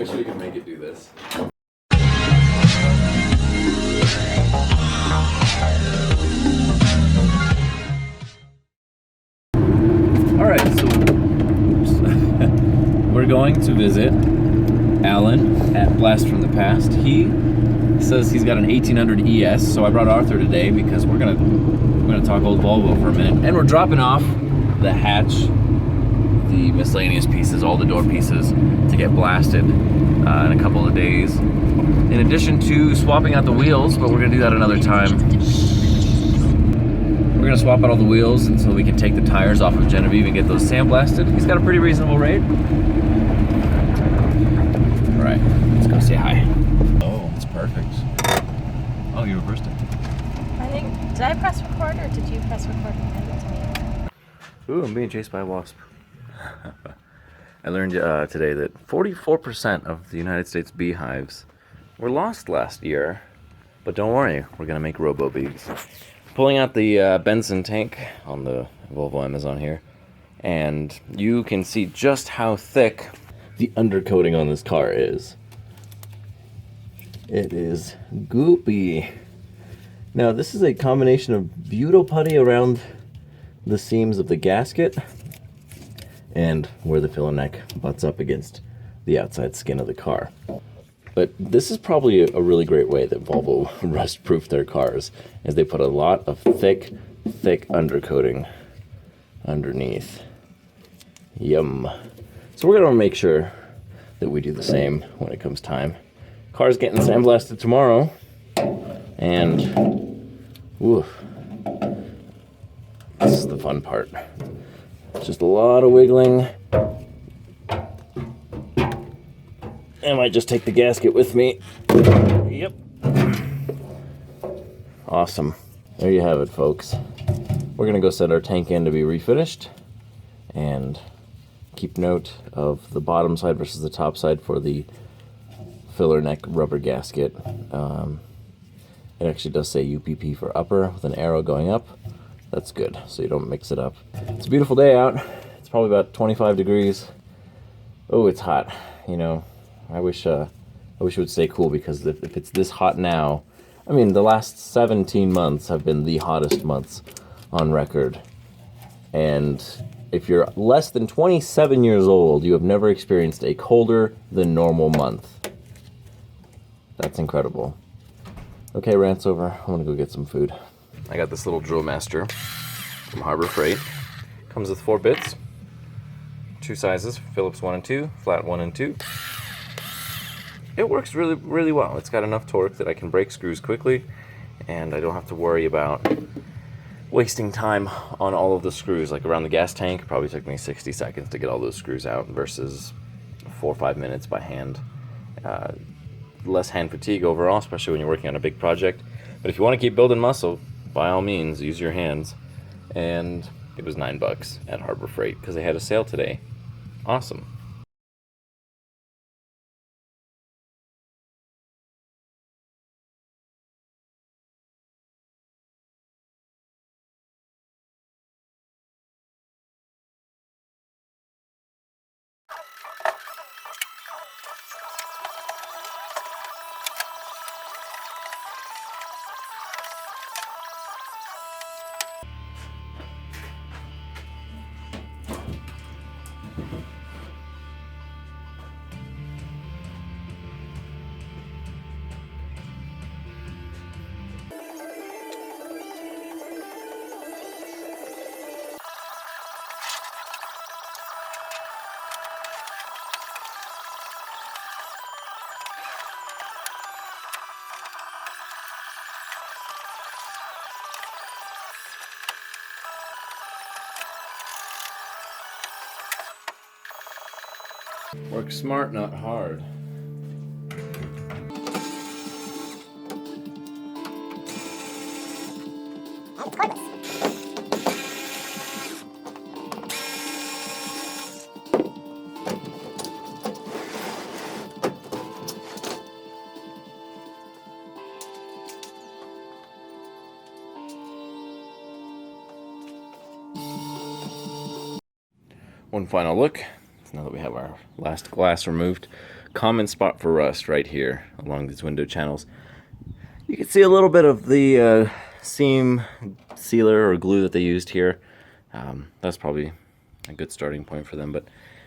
wish we could make it do this. Alright, so we're going to visit Alan at Blast from the Past. He says he's got an 1800 ES, so I brought Arthur today because we're gonna talk old Volvo for a minute. And we're dropping off the hatch, the miscellaneous pieces, all the door pieces, to get blasted in a couple of days. In addition to swapping out the wheels, but we're gonna do that another time. We're gonna swap out all the wheels until we can take the tires off of Genevieve and get those sandblasted. He's got a pretty reasonable rate. All right, let's go say hi. Oh, it's perfect. Oh, you reversed it. I think, did I press record or did you press record and hand it to me? Ooh, I'm being chased by a wasp. I learned today that 44% of the United States beehives were lost last year. But don't worry, we're gonna make robo-bees. Pulling out the Benson tank on the Volvo Amazon here, and you can see just how thick the undercoating on this car is. It is goopy. Now this is a combination of butyl putty around the seams of the gasket and where the filler neck butts up against the outside skin of the car. But this is probably a really great way that Volvo rust-proof their cars, is they put a lot of thick undercoating underneath. Yum. So we're gonna make sure that we do the same when it comes time. Car's getting sandblasted tomorrow, and woof, this is the fun part. It's just a lot of wiggling. I might just take the gasket with me. Yep. Awesome. There you have it, folks. We're gonna go set our tank in to be refinished and keep note of the bottom side versus the top side for the filler neck rubber gasket. It actually does say UPP for upper with an arrow going up. That's good, so you don't mix it up. It's a beautiful day out. It's probably about 25 degrees. Oh, it's hot. You know, I wish it would stay cool, because if it's this hot now, I mean, the last 17 months have been the hottest months on record. And if you're less than 27 years old, you have never experienced a colder than normal month. That's incredible. Okay, rant's over. I'm gonna go get some food. I got this little drill master from Harbor Freight. Comes with 4 bits, 2 sizes, Phillips 1 and 2, flat 1 and 2. It works really well. It's got enough torque that I can break screws quickly, and I don't have to worry about wasting time on all of the screws. Like around the gas tank, it probably took me 60 seconds to get all those screws out versus 4 or 5 minutes by hand. Less hand fatigue overall, especially when you're working on a big project. But if you want to keep building muscle, by all means, use your hands. And it was $9 at Harbor Freight because they had a sale today. Awesome. Work smart, not hard. One final look. Now that we have our last glass removed, common spot for rust right here along these window channels. You can see a little bit of the seam sealer or glue that they used here. That's probably a good starting point for them, but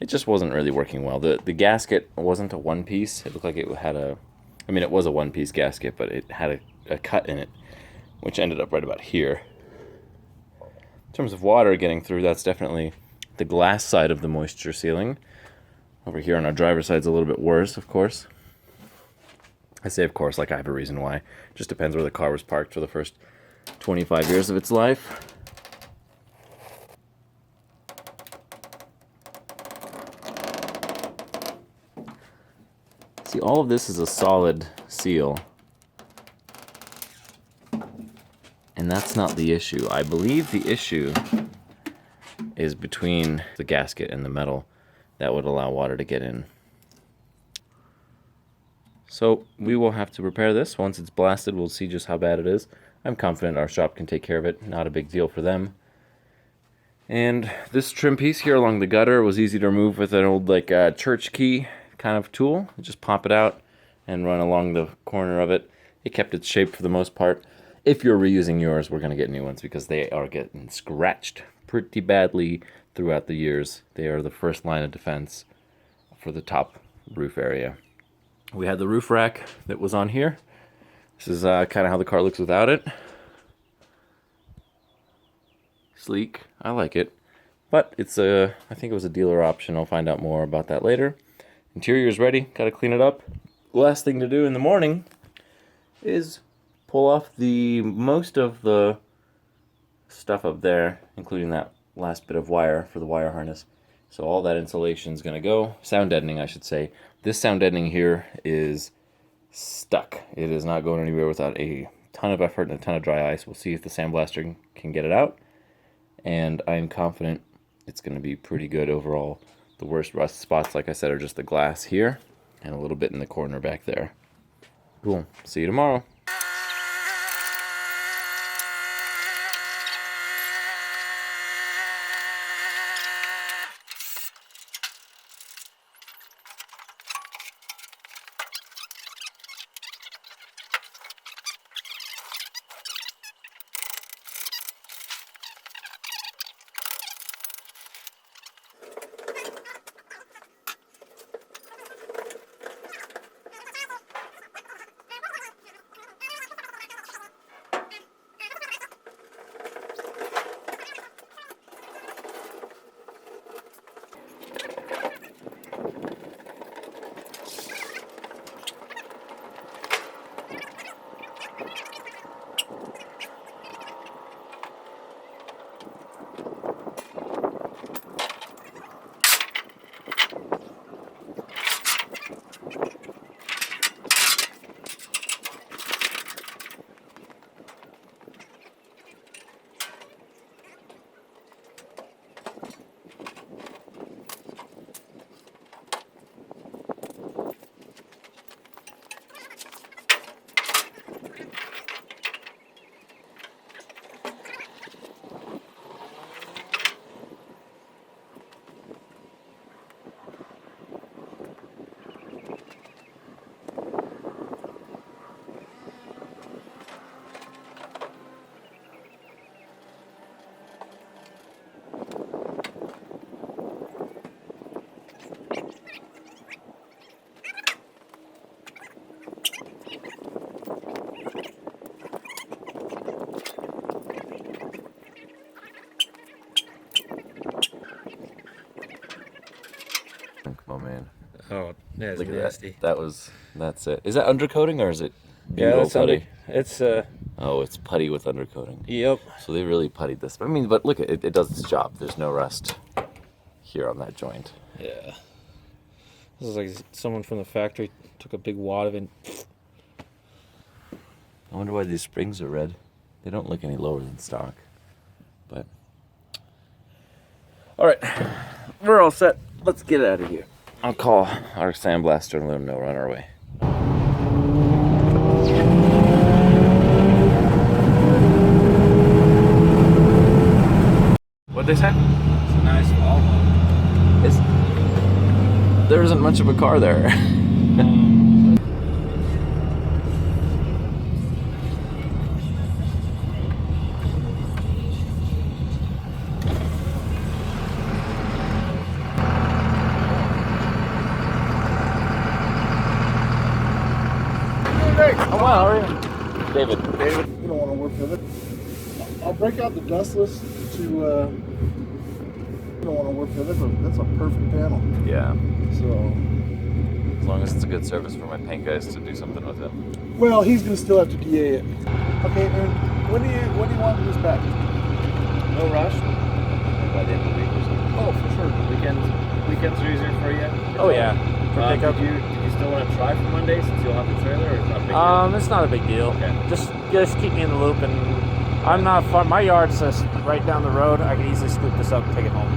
it just wasn't really working well. The gasket wasn't a one piece. It looked like it had it was a one piece gasket, but it had a cut in it, which ended up right about here. In terms of water getting through, that's definitely the glass side of the moisture sealing. Over here on our driver's side is a little bit worse, of course. I say of course like I have a reason why. Just depends where the car was parked for the first 25 years of its life. See, all of this is a solid seal. And that's not the issue. I believe the issue is between the gasket and the metal that would allow water to get in. So we will have to repair this. Once it's blasted, we'll see just how bad it is. I'm confident our shop can take care of it. Not a big deal for them. And this trim piece here along the gutter was easy to remove with an old church key kind of tool. Just pop it out and run along the corner of it. It kept its shape for the most part. If you're reusing yours, we're going to get new ones because they are getting scratched pretty badly throughout the years. They are the first line of defense for the top roof area. We had the roof rack that was on here. This is kind of how the car looks without it. Sleek. I like it. But it's I think it was a dealer option. I'll find out more about that later. Interior is ready. Got to clean it up. Last thing to do in the morning is pull off most of the stuff up there, including that last bit of wire for the wire harness. So all that insulation is going to go. Sound deadening, I should say. This sound deadening here is stuck. It is not going anywhere without a ton of effort and a ton of dry ice. We'll see if the sandblaster can get it out. And I'm confident it's going to be pretty good overall. The worst rust spots, like I said, are just the glass here and a little bit in the corner back there. Cool. See you tomorrow. Oh man. Oh, that's Look at nasty. that. That's it. Is that undercoating or is it Yeah, butyl that's putty? It's Oh, it's putty with undercoating. yep. So they really puttied this. I mean, but look, it does its job. There's no rust here on that joint. Yeah. This is like someone from the factory took a big wad of it. I wonder why these springs are red. They don't look any lower than stock. But all right, we're all set. Let's get out of here. I'll call our sandblaster and let him know we're on our way. What'd they say? It's a nice Volvo. There isn't much of a car there. Oh, wow, how are you? David. You don't want to work with it. I'll break out the dustless to, you don't want to work with it, but that's a perfect panel. Yeah. So, As long as it's a good service for my paint guys to do something with it. well, he's going to still have to DA it. Okay, and when do you want this back? No rush. By the end of the week or something. Oh, for sure. Weekends are easier for you. Oh, yeah. For pickup. Did you still want to try for Monday since you'll have the trailer, or it's not a big deal? It's not a big deal. Okay. Just keep me in the loop, and I'm not far. My yard's just right down the road. I can easily scoop this up and take it home.